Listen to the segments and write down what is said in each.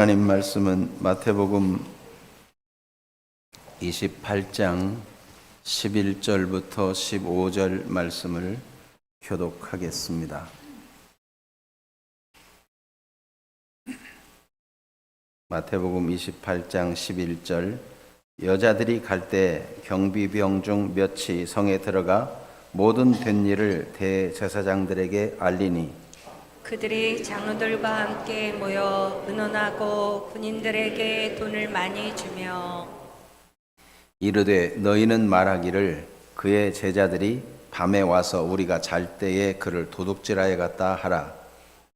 하나님 말씀은 마태복음 28장 11절부터 15절 말씀을 교독하겠습니다. 마태복음 28장 11절 여자들이 갈 때 경비병 중 몇이 성에 들어가 모든 된 일을 대제사장들에게 알리니 그들이 장로들과 함께 모여 의논하고 군인들에게 돈을 많이 주며 이르되 너희는 말하기를 그의 제자들이 밤에 와서 우리가 잘 때에 그를 도둑질하여 갔다 하라.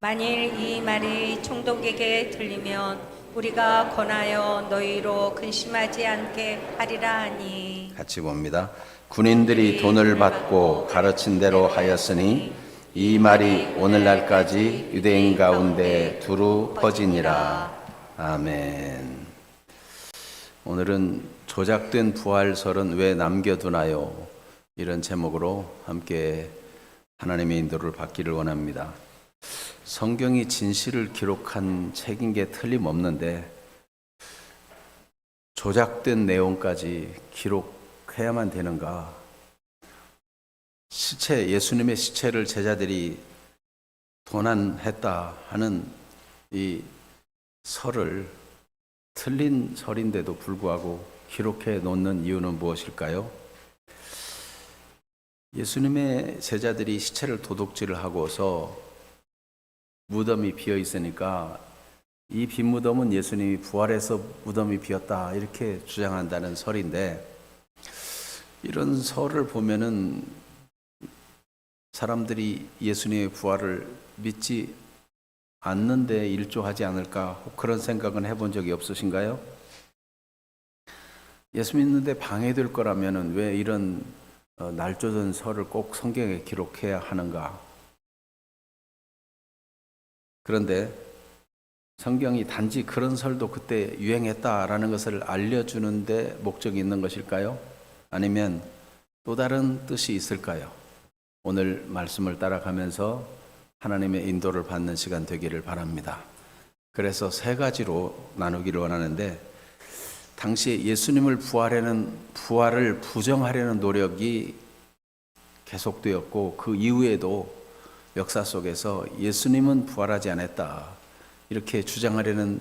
만일 이 말이 총독에게 들리면 우리가 권하여 너희로 근심하지 않게 하리라 하니. 같이 봅니다. 군인들이 돈을 받고 가르친 대로 하였으니 이 말이 오늘날까지 유대인 가운데 두루 퍼지니라. 아멘. 오늘은 조작된 부활설은 왜 남겨두나요? 이런 제목으로 함께 하나님의 인도를 받기를 원합니다. 성경이 진실을 기록한 책인 게 틀림없는데 조작된 내용까지 기록해야만 되는가? 예수님의 시체를 제자들이 도난했다 하는 이 설을 틀린 설인데도 불구하고 기록해 놓는 이유는 무엇일까요? 예수님의 제자들이 시체를 도둑질을 하고서 무덤이 비어 있으니까 이 빈 무덤은 예수님이 부활해서 무덤이 비었다 이렇게 주장한다는 설인데, 이런 설을 보면은 사람들이 예수님의 부활을 믿지 않는데 일조하지 않을까, 혹 그런 생각은 해본 적이 없으신가요? 예수 믿는데 방해될 거라면은 왜 이런 날조된 설을 꼭 성경에 기록해야 하는가? 그런데 성경이 단지 그런 설도 그때 유행했다라는 것을 알려주는 데 목적이 있는 것일까요? 아니면 또 다른 뜻이 있을까요? 오늘 말씀을 따라가면서 하나님의 인도를 받는 시간 되기를 바랍니다. 그래서 세 가지로 나누기를 원하는데, 당시에 예수님을 부활을 부정하려는 노력이 계속되었고, 그 이후에도 역사 속에서 예수님은 부활하지 않았다 이렇게 주장하려는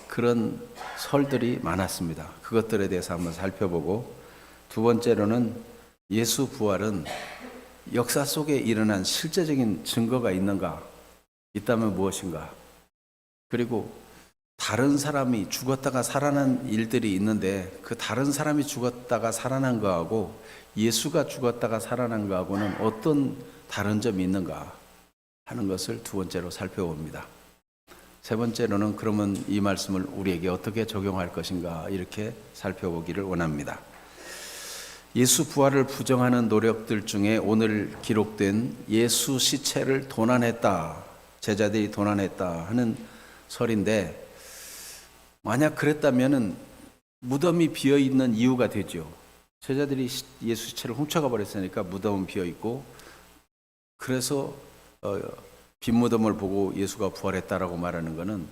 그런 설들이 많았습니다. 그것들에 대해서 한번 살펴보고, 두 번째로는 예수 부활은 역사 속에 일어난 실제적인 증거가 있는가? 있다면 무엇인가? 그리고 다른 사람이 죽었다가 살아난 일들이 있는데 그 다른 사람이 죽었다가 살아난 거하고 예수가 죽었다가 살아난 거하고는 어떤 다른 점이 있는가 하는 것을 두 번째로 살펴봅니다. 세 번째로는 그러면 이 말씀을 우리에게 어떻게 적용할 것인가 이렇게 살펴보기를 원합니다. 예수 부활을 부정하는 노력들 중에 오늘 기록된 예수 시체를 도난했다, 제자들이 도난했다 하는 설인데, 만약 그랬다면은 무덤이 비어 있는 이유가 되죠. 제자들이 예수 시체를 훔쳐가 버렸으니까 무덤은 비어 있고, 그래서 빈 무덤을 보고 예수가 부활했다라고 말하는 것은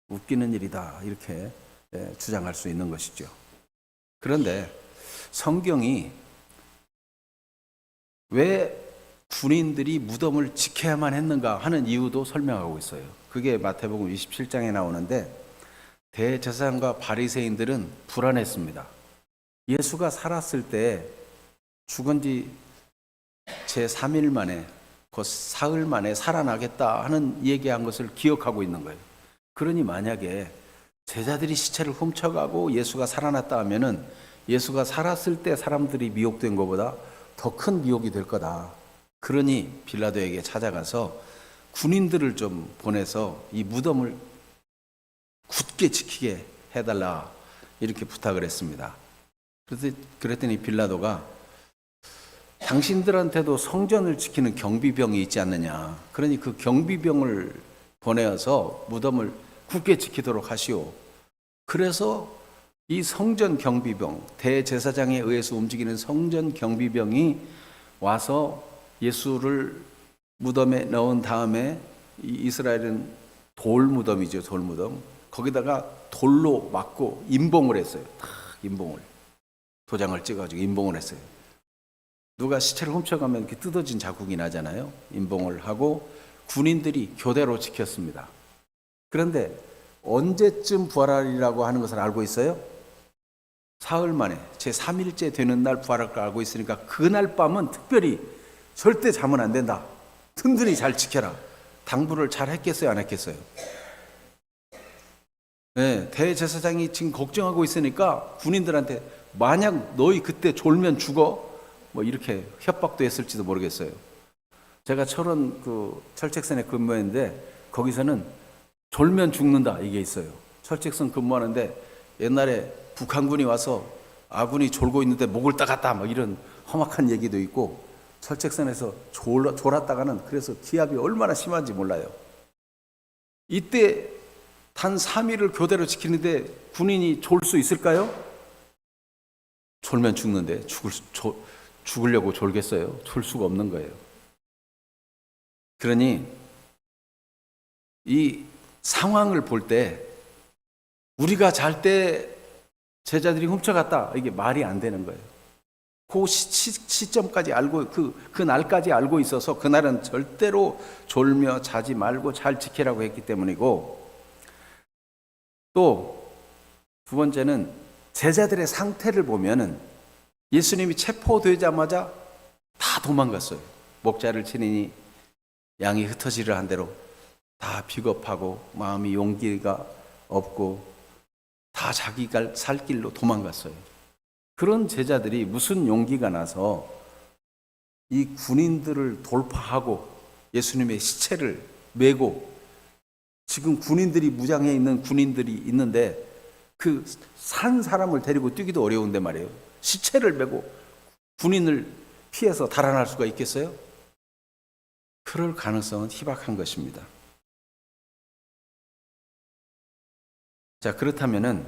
웃기는 일이다 이렇게 주장할 수 있는 것이죠. 그런데 성경이 왜 군인들이 무덤을 지켜야만 했는가 하는 이유도 설명하고 있어요. 그게 마태복음 27장에 나오는데, 대제사장과 바리새인들은 불안했습니다. 예수가 살았을 때 죽은 지 제3일 만에, 곧 사흘 만에 살아나겠다 하는 얘기한 것을 기억하고 있는 거예요. 그러니 만약에 제자들이 시체를 훔쳐가고 예수가 살아났다 하면은 예수가 살았을 때 사람들이 미혹된 것보다 더 큰 미혹이 될 거다. 그러니 빌라도에게 찾아가서 군인들을 좀 보내서 이 무덤을 굳게 지키게 해달라 이렇게 부탁을 했습니다. 그랬더니 빌라도가 당신들한테도 성전을 지키는 경비병이 있지 않느냐. 그러니 그 경비병을 보내어서 무덤을 굳게 지키도록 하시오. 그래서 이 성전 경비병, 대제사장에 의해서 움직이는 성전 경비병이 와서 예수를 무덤에 넣은 다음에, 이 이스라엘은 돌무덤이죠, 돌무덤. 거기다가 돌로 맞고 임봉을 했어요. 탁 임봉을. 도장을 찍어가지고 임봉을 했어요. 누가 시체를 훔쳐가면 이렇게 뜯어진 자국이 나잖아요. 임봉을 하고 군인들이 교대로 지켰습니다. 그런데 언제쯤 부활하리라고 하는 것을 알고 있어요? 사흘 만에 제3일째 되는 날 부활할 걸 알고 있으니까 그날 밤은 특별히 절대 자면 안 된다. 든든히 잘 지켜라. 당부를 잘 했겠어요, 안 했겠어요? 네, 대제사장이 지금 걱정하고 있으니까 군인들한테 만약 너희 그때 졸면 죽어 뭐 이렇게 협박도 했을지도 모르겠어요. 제가 철원 그 철책선에 근무했는데 거기서는 졸면 죽는다 이게 있어요. 철책선 근무하는데 옛날에 북한군이 와서 아군이 졸고 있는데 목을 따갔다 막 이런 험악한 얘기도 있고 철책선에서 졸았다가는 그래서 기압이 얼마나 심한지 몰라요. 이때 단 3일을 교대로 지키는데 군인이 졸 수 있을까요? 졸면 죽는데 죽으려고 졸겠어요? 졸 수가 없는 거예요. 그러니 이 상황을 볼 때 우리가 잘 때 제자들이 훔쳐갔다 이게 말이 안 되는 거예요. 그 시점까지 알고 그 날까지 알고 있어서 그날은 절대로 졸며 자지 말고 잘 지키라고 했기 때문이고 또 두 번째는 제자들의 상태를 보면은 예수님이 체포되자마자 다 도망갔어요. 목자를 치니 양이 흩어지려 한 대로 다 비겁하고 마음이 용기가 없고 다 자기가 살 길로 도망갔어요. 그런 제자들이 무슨 용기가 나서 이 군인들을 돌파하고 예수님의 시체를 메고 지금 군인들이 무장해 있는 군인들이 있는데 그 산 사람을 데리고 뛰기도 어려운데 말이에요. 시체를 메고 군인을 피해서 달아날 수가 있겠어요? 그럴 가능성은 희박한 것입니다. 자, 그렇다면은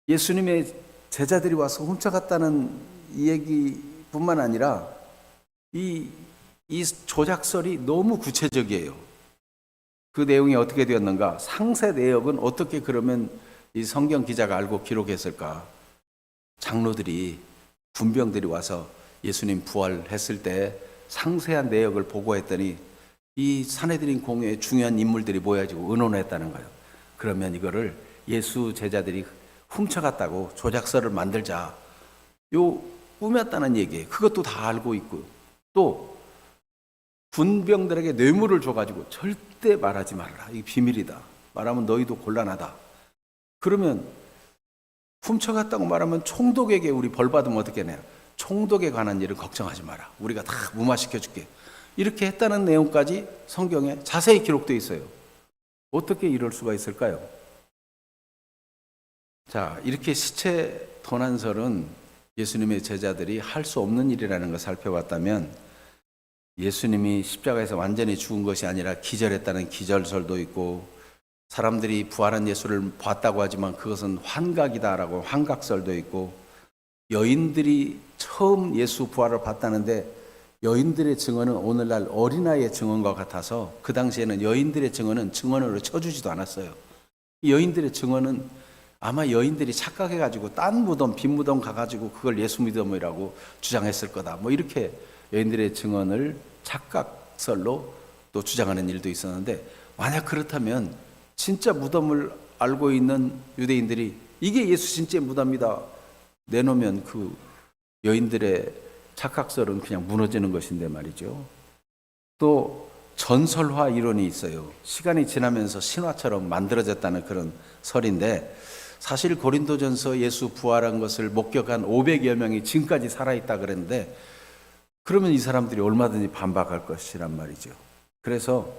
예수님의 제자들이 와서 훔쳐갔다는 이 얘기뿐만 아니라 이 조작설이 너무 구체적이에요. 그 내용이 어떻게 되었는가? 상세 내역은 어떻게 그러면 이 성경 기자가 알고 기록했을까? 장로들이 군병들이 와서 예수님 부활했을 때 상세한 내역을 보고했더니 이 산헤드린 공회에 중요한 인물들이 모여가지고 의논했다는 거예요. 그러면 이거를 예수 제자들이 훔쳐갔다고 조작설을 만들자. 요 꾸몄다는 얘기예요. 그것도 다 알고 있고 또 군병들에게 뇌물을 줘가지고 절대 말하지 말아라. 이게 비밀이다. 말하면 너희도 곤란하다. 그러면 훔쳐갔다고 말하면 총독에게 우리 벌 받으면 어떻게 해요? 총독에 관한 일은 걱정하지 마라. 우리가 다 무마시켜줄게. 이렇게 했다는 내용까지 성경에 자세히 기록되어 있어요. 어떻게 이럴 수가 있을까요? 자, 이렇게 시체 도난설은 예수님의 제자들이 할 수 없는 일이라는 걸 살펴봤다면 예수님이 십자가에서 완전히 죽은 것이 아니라 기절했다는 기절설도 있고 사람들이 부활한 예수를 봤다고 하지만 그것은 환각이다라고 환각설도 있고 여인들이 처음 예수 부활을 봤다는데 여인들의 증언은 오늘날 어린아이의 증언과 같아서 그 당시에는 여인들의 증언은 증언으로 쳐주지도 않았어요. 여인들의 증언은 아마 여인들이 착각해가지고 딴 무덤, 빈 무덤 가가지고 그걸 예수 무덤이라고 주장했을 거다. 뭐 이렇게 여인들의 증언을 착각설로 또 주장하는 일도 있었는데 만약 그렇다면 진짜 무덤을 알고 있는 유대인들이 이게 예수 진짜 무덤이다 내놓으면 그 여인들의 착각설은 그냥 무너지는 것인데 말이죠. 또 전설화 이론이 있어요. 시간이 지나면서 신화처럼 만들어졌다는 그런 설인데 사실 고린도전서 예수 부활한 것을 목격한 500여 명이 지금까지 살아있다 그랬는데 그러면 이 사람들이 얼마든지 반박할 것이란 말이죠. 그래서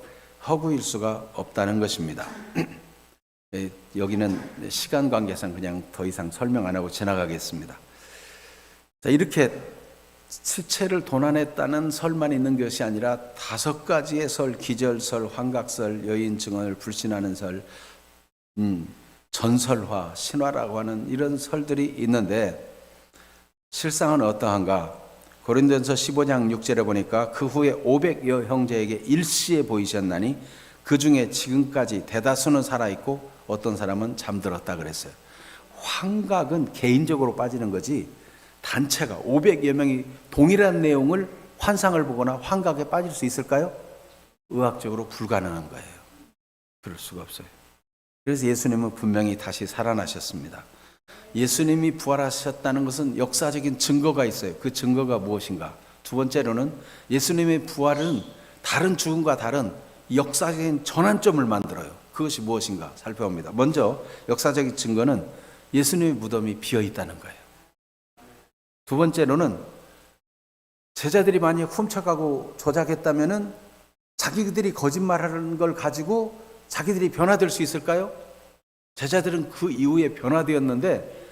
허구일 수가 없다는 것입니다. 여기는 시간 관계상 그냥 더 이상 설명 안 하고 지나가겠습니다. 자, 이렇게 시체를 도난했다는 설만 있는 것이 아니라 5가지의 설, 기절설, 환각설, 여인 증언을 불신하는 설, 전설화, 신화라고 하는 이런 설들이 있는데 실상은 어떠한가? 고린도전서 15장 6절에 보니까 그 후에 500여 형제에게 일시에 보이셨나니 그 중에 지금까지 대다수는 살아있고 어떤 사람은 잠들었다 그랬어요. 환각은 개인적으로 빠지는 거지 단체가 500여 명이 동일한 내용을 환상을 보거나 환각에 빠질 수 있을까요? 의학적으로 불가능한 거예요. 그럴 수가 없어요. 그래서 예수님은 분명히 다시 살아나셨습니다. 예수님이 부활하셨다는 것은 역사적인 증거가 있어요. 그 증거가 무엇인가? 두 번째로는 예수님의 부활은 다른 죽음과 다른 역사적인 전환점을 만들어요. 그것이 무엇인가 살펴봅니다. 먼저 역사적인 증거는 예수님의 무덤이 비어 있다는 거예요. 두 번째로는 제자들이 만약 훔쳐가고 조작했다면은 자기들이 거짓말하는 걸 가지고 자기들이 변화될 수 있을까요? 제자들은 그 이후에 변화되었는데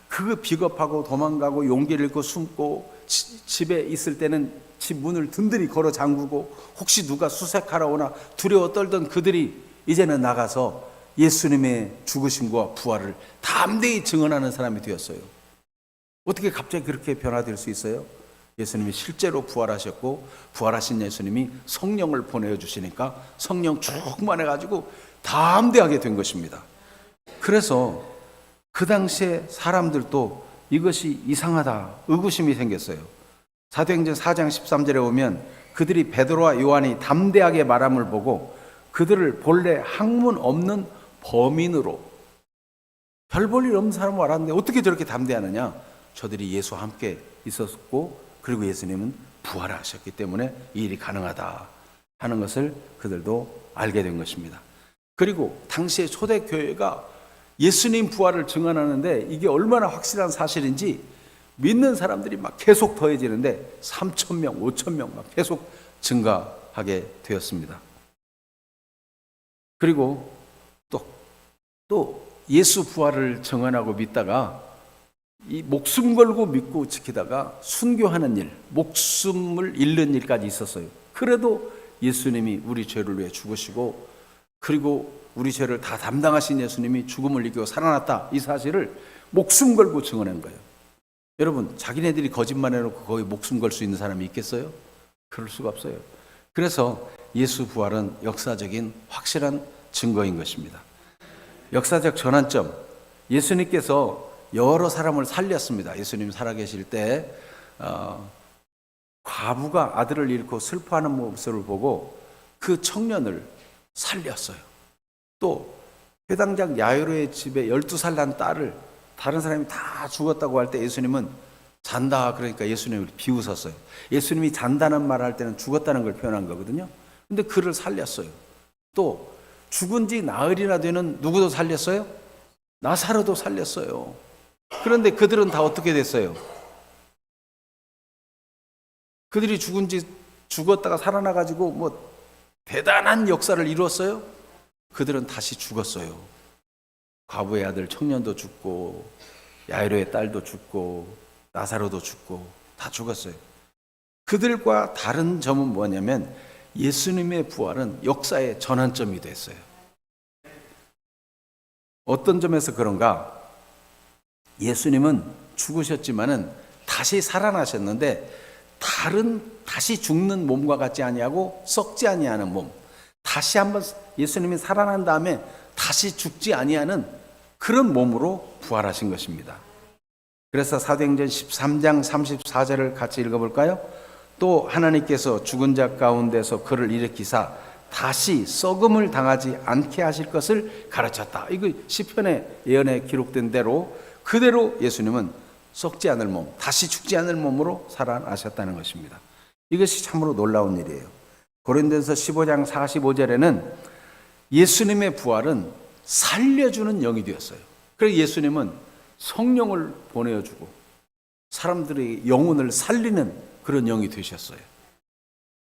그 비겁하고 도망가고 용기를 잃고 숨고 집에 있을 때는 집 문을 든든히 걸어 잠그고 혹시 누가 수색하러 오나 두려워 떨던 그들이 이제는 나가서 예수님의 죽으심과 부활을 담대히 증언하는 사람이 되었어요. 어떻게 갑자기 그렇게 변화될 수 있어요? 예수님이 실제로 부활하셨고 부활하신 예수님이 성령을 보내주시니까 성령 충만해가지고 담대하게 된 것입니다. 그래서 그 당시에 사람들도 이것이 이상하다 의구심이 생겼어요. 사도행전 4장 13절에 보면 그들이 베드로와 요한이 담대하게 말함을 보고 그들을 본래 학문 없는 범인으로 별 볼 일 없는 사람을 알았는데 어떻게 저렇게 담대하느냐? 저들이 예수와 함께 있었고 그리고 예수님은 부활하셨기 때문에 이 일이 가능하다 하는 것을 그들도 알게 된 것입니다. 그리고 당시에 초대교회가 예수님 부활을 증언하는데 이게 얼마나 확실한 사실인지 믿는 사람들이 막 계속 더해지는데 3,000명, 5,000명 막 계속 증가하게 되었습니다. 그리고 또 예수 부활을 증언하고 믿다가 이 목숨 걸고 믿고 지키다가 순교하는 일, 목숨을 잃는 일까지 있었어요. 그래도 예수님이 우리 죄를 위해 죽으시고 그리고 우리 죄를 다 담당하신 예수님이 죽음을 이기고 살아났다 이 사실을 목숨 걸고 증언한 거예요. 여러분 자기네들이 거짓말 해놓고 거기 목숨 걸 수 있는 사람이 있겠어요? 그럴 수가 없어요. 그래서 예수 부활은 역사적인 확실한 증거인 것입니다. 역사적 전환점, 예수님께서 여러 사람을 살렸습니다. 예수님 살아계실 때 과부가 아들을 잃고 슬퍼하는 모습을 보고 그 청년을 살렸어요. 또 회당장 야이로의 집에 12살 난 딸을 다른 사람이 다 죽었다고 할 때 예수님은 잔다 그러니까 예수님을 비웃었어요. 예수님이 잔다는 말을 할 때는 죽었다는 걸 표현한 거거든요. 근데 그를 살렸어요. 또 죽은 지 나흘이나 되는 누구도 살렸어요? 나사로도 살렸어요. 그런데 그들은 다 어떻게 됐어요? 그들이 죽었다가 살아나가지고 뭐 대단한 역사를 이루었어요? 그들은 다시 죽었어요. 과부의 아들 청년도 죽고 야이로의 딸도 죽고 나사로도 죽고 다 죽었어요. 그들과 다른 점은 뭐냐면 예수님의 부활은 역사의 전환점이 됐어요. 어떤 점에서 그런가? 예수님은 죽으셨지만은 다시 살아나셨는데 다시 죽는 몸과 같지 아니하고 썩지 아니하는 몸, 다시 한번 예수님이 살아난 다음에 다시 죽지 아니하는 그런 몸으로 부활하신 것입니다. 그래서 사도행전 13장 34절을 같이 읽어볼까요? 또 하나님께서 죽은 자 가운데서 그를 일으키사 다시 썩음을 당하지 않게 하실 것을 가르쳤다. 이거 시편의 예언에 기록된 대로 그대로 예수님은 썩지 않을 몸, 다시 죽지 않을 몸으로 살아나셨다는 것입니다. 이것이 참으로 놀라운 일이에요. 고린도전서 15장 45절에는 예수님의 부활은 살려주는 영이 되었어요. 그래서 예수님은 성령을 보내주고 사람들의 영혼을 살리는 그런 영이 되셨어요.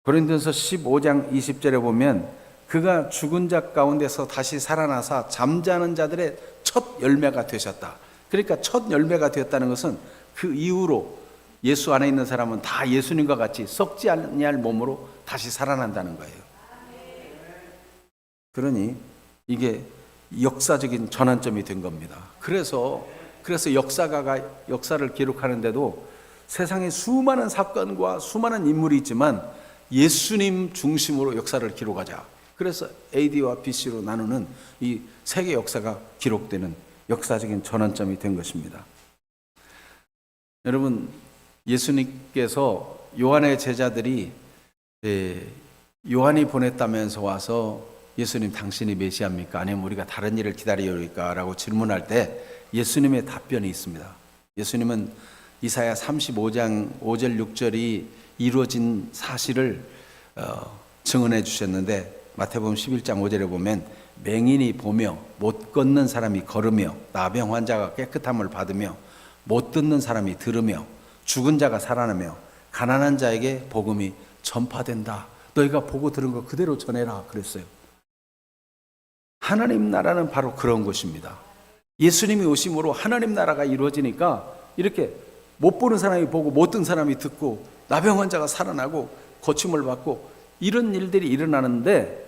고린도전서 15장 20절에 보면 그가 죽은 자 가운데서 다시 살아나사 잠자는 자들의 첫 열매가 되셨다. 그러니까 첫 열매가 되었다는 것은 그 이후로 예수 안에 있는 사람은 다 예수님과 같이 썩지 아니할 몸으로 다시 살아난다는 거예요. 그러니 이게 역사적인 전환점이 된 겁니다. 그래서 역사가가 역사를 기록하는데도 세상에 수많은 사건과 수많은 인물이 있지만 예수님 중심으로 역사를 기록하자. 그래서 AD와 BC로 나누는 이 세계 역사가 기록되는 역사적인 전환점이 된 것입니다. 여러분, 예수님께서 요한의 제자들이 요한이 보냈다면서 와서 예수님 당신이 메시아입니까? 아니면 우리가 다른 일을 기다려야 할까? 라고 질문할 때 예수님의 답변이 있습니다. 예수님은 이사야 35장 5절 6절이 이루어진 사실을 증언해 주셨는데 마태복음 11장 5절에 보면 맹인이 보며 못 걷는 사람이 걸으며 나병 환자가 깨끗함을 받으며 못 듣는 사람이 들으며 죽은 자가 살아나며 가난한 자에게 복음이 전파된다. 너희가 보고 들은 거 그대로 전해라 그랬어요. 하나님 나라는 바로 그런 것입니다. 예수님이 오심으로 하나님 나라가 이루어지니까 이렇게 못 보는 사람이 보고 못 듣는 사람이 듣고 나병 환자가 살아나고 고침을 받고 이런 일들이 일어나는데,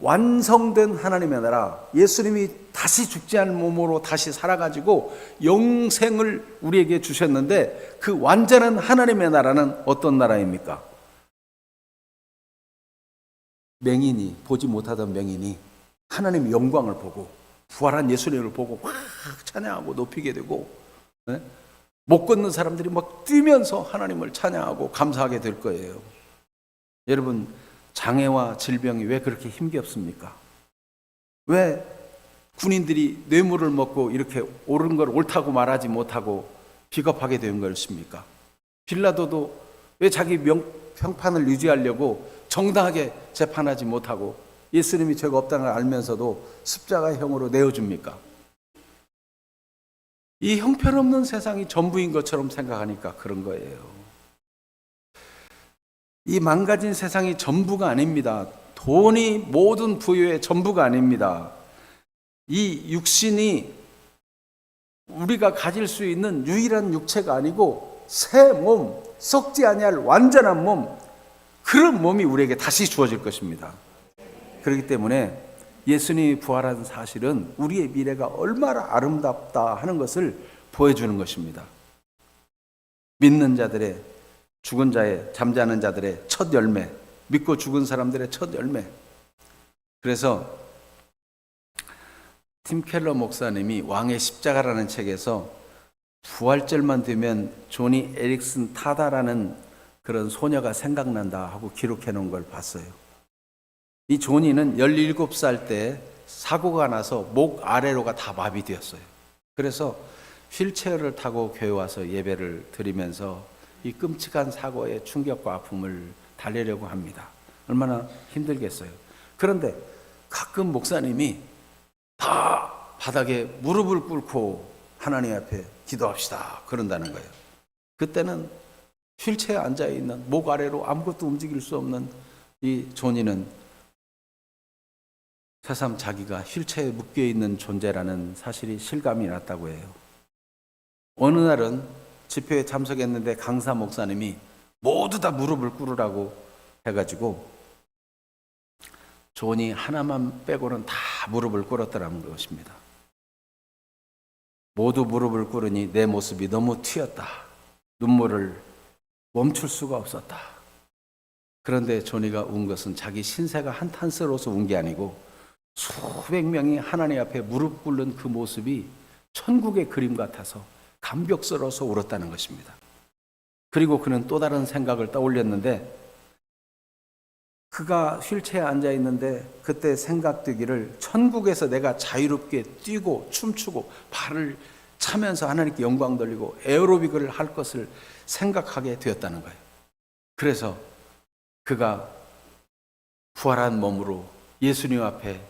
완성된 하나님의 나라, 예수님이 다시 죽지 않은 몸으로 다시 살아가지고 영생을 우리에게 주셨는데, 그 완전한 하나님의 나라는 어떤 나라입니까? 맹인이, 보지 못하던 맹인이 하나님의 영광을 보고 부활한 예수님을 보고 확 찬양하고 높이게 되고, 못 걷는 사람들이 막 뛰면서 하나님을 찬양하고 감사하게 될 거예요. 여러분, 장애와 질병이 왜 그렇게 힘겹습니까? 왜 군인들이 뇌물을 먹고 이렇게 옳은 걸 옳다고 말하지 못하고 비겁하게 된 것입니까? 빌라도도 왜 자기 평판을 유지하려고 정당하게 재판하지 못하고 예수님이 죄가 없다는 걸 알면서도 십자가형으로 내어줍니까? 이 형편없는 세상이 전부인 것처럼 생각하니까 그런 거예요. 이 망가진 세상이 전부가 아닙니다. 돈이 모든 부유의 전부가 아닙니다. 이 육신이 우리가 가질 수 있는 유일한 육체가 아니고 새 몸, 썩지 아니할 완전한 몸, 그런 몸이 우리에게 다시 주어질 것입니다. 그렇기 때문에 예수님이 부활한 사실은 우리의 미래가 얼마나 아름답다 하는 것을 보여주는 것입니다. 믿는 자들의, 죽은 자의, 잠자는 자들의 첫 열매, 믿고 죽은 사람들의 첫 열매. 그래서 팀 켈러 목사님이 왕의 십자가라는 책에서 부활절만 되면 조니 에릭슨 타다라는 그런 소녀가 생각난다 하고 기록해 놓은 걸 봤어요. 이 조니는 17살 때 사고가 나서 목 아래로가 다 마비되었어요. 그래서 휠체어를 타고 교회 와서 예배를 드리면서 이 끔찍한 사고의 충격과 아픔을 달래려고 합니다. 얼마나 힘들겠어요. 그런데 가끔 목사님이 다 바닥에 무릎을 꿇고 하나님 앞에 기도합시다 그런다는 거예요. 그때는 휠체어에 앉아있는 목 아래로 아무것도 움직일 수 없는 이 조니는 새삼 자기가 휠체어에 묶여있는 존재라는 사실이 실감이 났다고 해요. 어느 날은 집회에 참석했는데 강사 목사님이 모두 다 무릎을 꿇으라고 해가지고 조니 하나만 빼고는 다 무릎을 꿇었더라는 것입니다. 모두 무릎을 꿇으니 내 모습이 너무 튀었다. 눈물을 멈출 수가 없었다. 그런데 조니가 운 것은 자기 신세가 한탄스러워서 운 게 아니고 수백 명이 하나님 앞에 무릎 꿇는 그 모습이 천국의 그림 같아서 감격스러워서 울었다는 것입니다. 그리고 그는 또 다른 생각을 떠올렸는데, 그가 휠체어에 앉아 있는데 그때 생각되기를 천국에서 내가 자유롭게 뛰고 춤추고 발을 차면서 하나님께 영광 돌리고 에어로빅을 할 것을 생각하게 되었다는 거예요. 그래서 그가 부활한 몸으로 예수님 앞에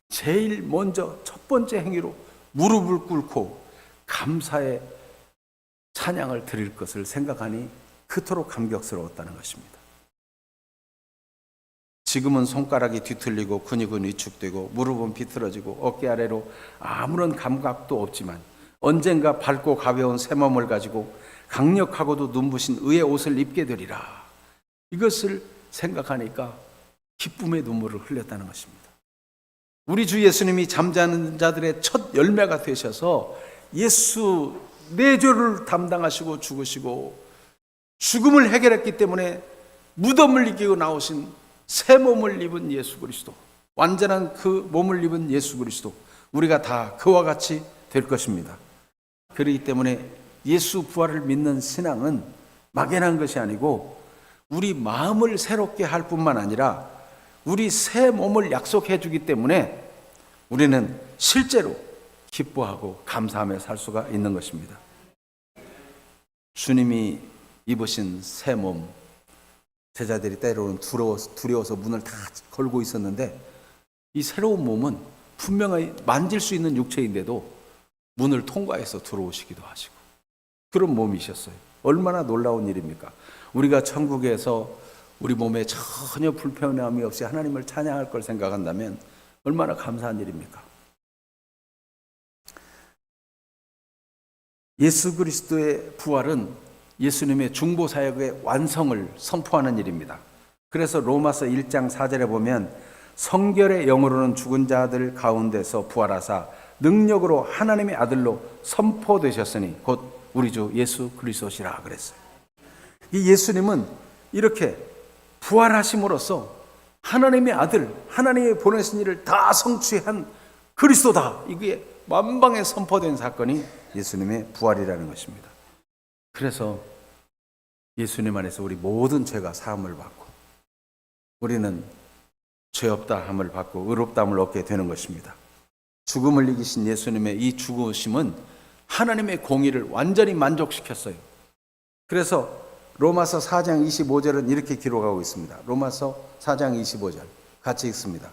제일 먼저 첫 번째 행위로 무릎을 꿇고 감사의 찬양을 드릴 것을 생각하니 그토록 감격스러웠다는 것입니다. 지금은 손가락이 뒤틀리고 근육은 위축되고 무릎은 비틀어지고 어깨 아래로 아무런 감각도 없지만 언젠가 밝고 가벼운 새 몸을 가지고 강력하고도 눈부신 의의 옷을 입게 되리라. 이것을 생각하니까 기쁨의 눈물을 흘렸다는 것입니다. 우리 주 예수님이 잠자는 자들의 첫 열매가 되셔서 예수 내 죄를 담당하시고 죽으시고 죽음을 해결했기 때문에 무덤을 이기고 나오신 새 몸을 입은 예수 그리스도, 완전한 그 몸을 입은 예수 그리스도, 우리가 다 그와 같이 될 것입니다. 그렇기 때문에 예수 부활을 믿는 신앙은 막연한 것이 아니고 우리 마음을 새롭게 할 뿐만 아니라 우리 새 몸을 약속해 주기 때문에 우리는 실제로 기뻐하고 감사하며 살 수가 있는 것입니다. 주님이 입으신 새 몸, 제자들이 때로는 두려워서 문을 다 걸고 있었는데 이 새로운 몸은 분명히 만질 수 있는 육체인데도 문을 통과해서 들어오시기도 하시고 그런 몸이셨어요. 얼마나 놀라운 일입니까? 우리가 천국에서 우리 몸에 전혀 불편함이 없이 하나님을 찬양할 걸 생각한다면 얼마나 감사한 일입니까? 예수 그리스도의 부활은 예수님의 중보 사역의 완성을 선포하는 일입니다. 그래서 로마서 1장 4절에 보면 성결의 영으로는 죽은 자들 가운데서 부활하사 능력으로 하나님의 아들로 선포되셨으니 곧 우리 주 예수 그리스도시라 그랬어요. 이 예수님은 이렇게 부활하심으로써 하나님의 아들, 하나님의 보내신 일을 다 성취한 그리스도다. 이게 만방에 선포된 사건이 예수님의 부활이라는 것입니다. 그래서 예수님 안에서 우리 모든 죄가 사함을 받고 우리는 죄 없다함을 받고 의롭다함을 얻게 되는 것입니다. 죽음을 이기신 예수님의 이 죽으심은 하나님의 공의를 완전히 만족시켰어요. 그래서 로마서 4장 25절은 이렇게 기록하고 있습니다. 로마서 4장 25절 같이 읽습니다.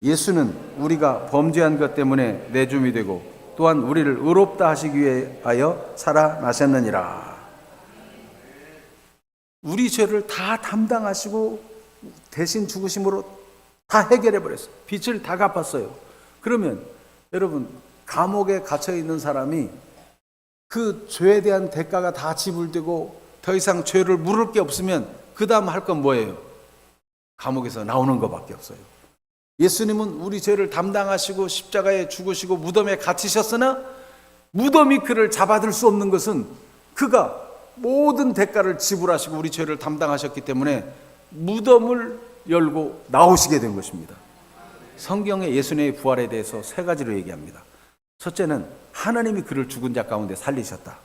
예수는 우리가 범죄한 것 때문에 내줌이 되고 또한 우리를 의롭다 하시기 위하여 살아나셨느니라. 우리 죄를 다 담당하시고 대신 죽으심으로 다 해결해 버렸어요. 빚을 다 갚았어요. 그러면 여러분, 감옥에 갇혀 있는 사람이 그 죄에 대한 대가가 다 지불되고 더 이상 죄를 물을 게 없으면 그 다음 할 건 뭐예요? 감옥에서 나오는 것밖에 없어요. 예수님은 우리 죄를 담당하시고 십자가에 죽으시고 무덤에 갇히셨으나 무덤이 그를 잡아들 수 없는 것은 그가 모든 대가를 지불하시고 우리 죄를 담당하셨기 때문에 무덤을 열고 나오시게 된 것입니다. 성경에 예수님의 부활에 대해서 세 가지로 얘기합니다. 첫째는 하나님이 그를 죽은 자 가운데 살리셨다.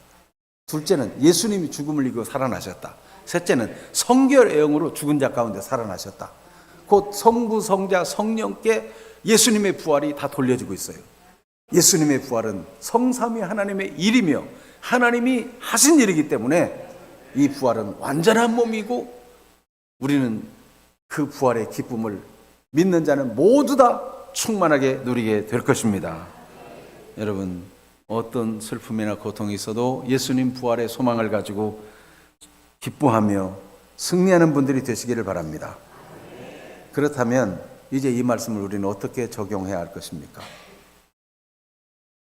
둘째는 예수님이 죽음을 이기고 살아나셨다. 셋째는 성결의 영으로 죽은 자 가운데 살아나셨다. 곧 성부, 성자, 성령께 예수님의 부활이 다 돌려지고 있어요. 예수님의 부활은 성삼위 하나님의 일이며 하나님이 하신 일이기 때문에 이 부활은 완전한 몸이고 우리는 그 부활의 기쁨을 믿는 자는 모두 다 충만하게 누리게 될 것입니다. 여러분, 어떤 슬픔이나 고통이 있어도 예수님 부활의 소망을 가지고 기뻐하며 승리하는 분들이 되시기를 바랍니다. 그렇다면 이제 이 말씀을 우리는 어떻게 적용해야 할 것입니까?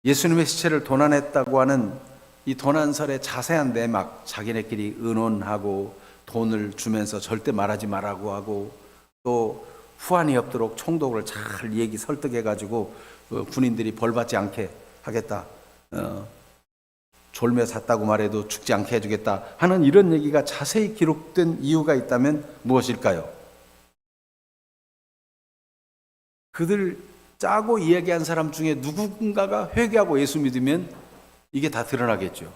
예수님의 시체를 도난했다고 하는 이 도난설의 자세한 내막, 자기네끼리 의논하고 돈을 주면서 절대 말하지 말라고 하고 또 후환이 없도록 총독을 잘 설득해가지고 군인들이 벌받지 않게 하겠다. 졸며 샀다고 말해도 죽지 않게 해주겠다 하는 이런 얘기가 자세히 기록된 이유가 있다면 무엇일까요? 그들 짜고 이야기한 사람 중에 누군가가 회개하고 예수 믿으면 이게 다 드러나겠죠.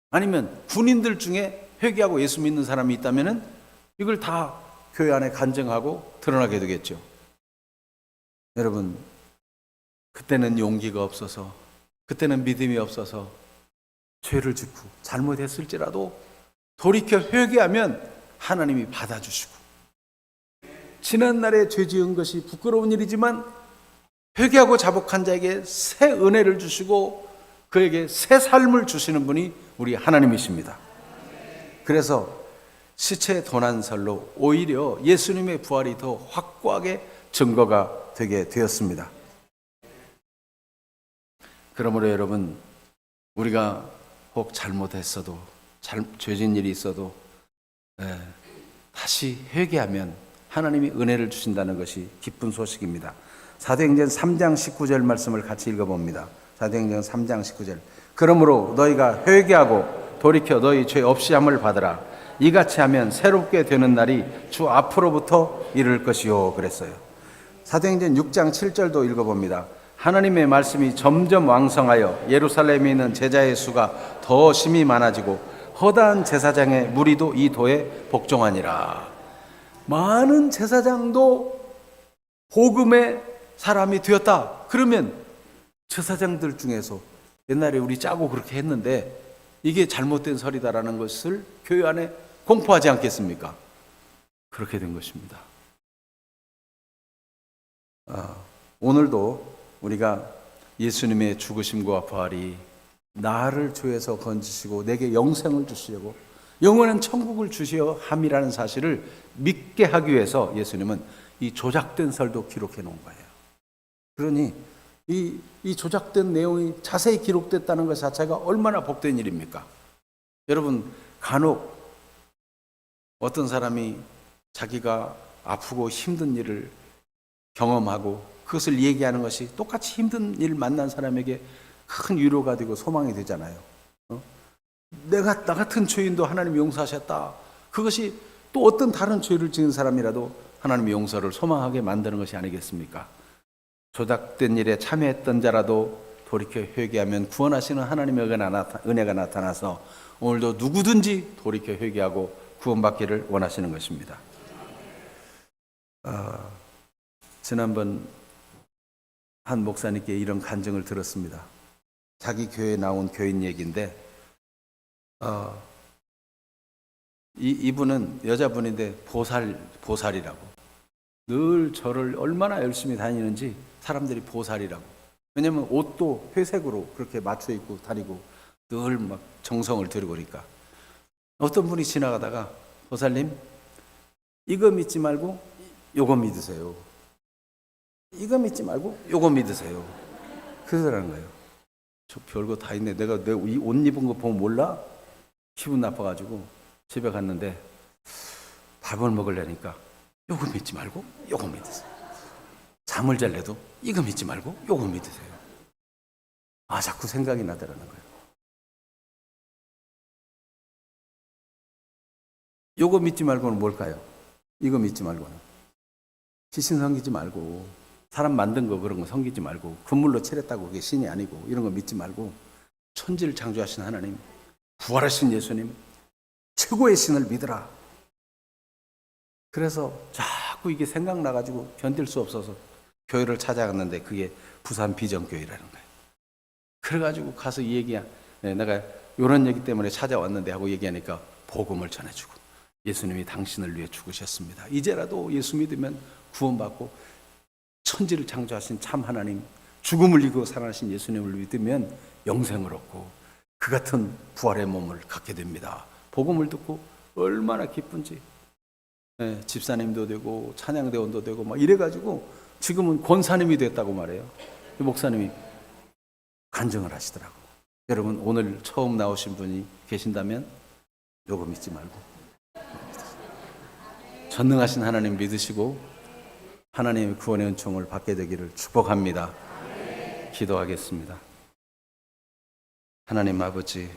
아니면 군인들 중에 회개하고 예수 믿는 사람이 있다면 이걸 다 교회 안에 간증하고 드러나게 되겠죠. 여러분, 그때는 용기가 없어서, 그때는 믿음이 없어서 죄를 짓고 잘못했을지라도 돌이켜 회개하면 하나님이 받아주시고, 지난날에 죄 지은 것이 부끄러운 일이지만 회개하고 자복한 자에게 새 은혜를 주시고 그에게 새 삶을 주시는 분이 우리 하나님이십니다. 그래서 시체 도난설로 오히려 예수님의 부활이 더 확고하게 증거가 되게 되었습니다. 그러므로 여러분, 우리가 혹 잘못했어도, 죄진 일이 있어도 다시 회개하면 하나님이 은혜를 주신다는 것이 기쁜 소식입니다. 사도행전 3장 19절 말씀을 같이 읽어봅니다. 사도행전 3장 19절. 그러므로 너희가 회개하고 돌이켜 너희 죄 없이 함을 받으라. 이같이 하면 새롭게 되는 날이 주 앞으로부터 이를 것이요 그랬어요. 사도행전 6장 7절도 읽어봅니다. 하나님의 말씀이 점점 왕성하여 예루살렘에 있는 제자의 수가 더 심히 많아지고 허다한 제사장의 무리도 이 도에 복종하니라. 많은 제사장도 복음의 사람이 되었다. 그러면 제사장들 중에서 옛날에 우리 짜고 그렇게 했는데 이게 잘못된 설이다라는 것을 교회 안에 공포하지 않겠습니까? 그렇게 된 것입니다. 오늘도 우리가 예수님의 죽으심과 부활이 나를 죄에서 건지시고 내게 영생을 주시려고 영원한 천국을 주시어 함이라는 사실을 믿게 하기 위해서 예수님은 이 조작된 설도 기록해 놓은 거예요. 그러니 이 조작된 내용이 자세히 기록됐다는 것 자체가 얼마나 복된 일입니까? 여러분, 간혹 어떤 사람이 자기가 아프고 힘든 일을 경험하고 그것을 얘기하는 것이 똑같이 힘든 일 만난 사람에게 큰 위로가 되고 소망이 되잖아요. 내가 나 같은 죄인도 하나님 용서하셨다. 그것이 또 어떤 다른 죄를 지은 사람이라도 하나님의 용서를 소망하게 만드는 것이 아니겠습니까? 조작된 일에 참여했던 자라도 돌이켜 회개하면 구원하시는 하나님의 은혜가 나타나서 오늘도 누구든지 돌이켜 회개하고 구원받기를 원하시는 것입니다. 지난번 한 목사님께 이런 간증을 들었습니다. 자기 교회에 나온 교인 얘기인데 이분은 여자분인데 보살이라고 늘 절을 얼마나 열심히 다니는지 사람들이 보살이라고. 왜냐면 옷도 회색으로 그렇게 맞춰 입고 다니고 늘 막 정성을 들이고 그러니까 어떤 분이 지나가다가 보살님 이거 믿지 말고 요거 믿으세요. 이거 믿지 말고 요거 믿으세요. 그러라는 거예요. 저 별거 다 있네. 내가 내 옷 입은 거 보면 몰라? 기분 나빠가지고 집에 갔는데 밥을 먹으려니까 요거 믿지 말고 요거 믿으세요. 잠을 잘래도 이거 믿지 말고 요거 믿으세요. 자꾸 생각이 나더라는 거예요. 요거 믿지 말고는 뭘까요? 이거 믿지 말고는 귀신 섬기지 말고 사람 만든 거 그런 거 섬기지 말고 금물로 칠했다고 그게 신이 아니고 이런 거 믿지 말고 천지를 창조하신 하나님, 부활하신 예수님, 최고의 신을 믿으라. 그래서 자꾸 이게 생각나가지고 견딜 수 없어서 교회를 찾아갔는데 그게 부산 비전교회라는 거예요. 그래가지고 가서 이 얘기야. 내가 이런 얘기 때문에 찾아왔는데 하고 얘기하니까 복음을 전해주고 예수님이 당신을 위해 죽으셨습니다. 이제라도 예수 믿으면 구원받고 천지를 창조하신 참 하나님, 죽음을 이기고 살아나신 예수님을 믿으면 영생을 얻고 그 같은 부활의 몸을 갖게 됩니다. 복음을 듣고 얼마나 기쁜지. 집사님도 되고 찬양대원도 되고 막 이래가지고 지금은 권사님이 됐다고 말해요. 목사님이 간증을 하시더라고. 여러분 오늘 처음 나오신 분이 계신다면 요거 믿지 말고 전능하신 하나님 믿으시고 하나님의 구원의 은총을 받게 되기를 축복합니다. 기도하겠습니다. 하나님 아버지,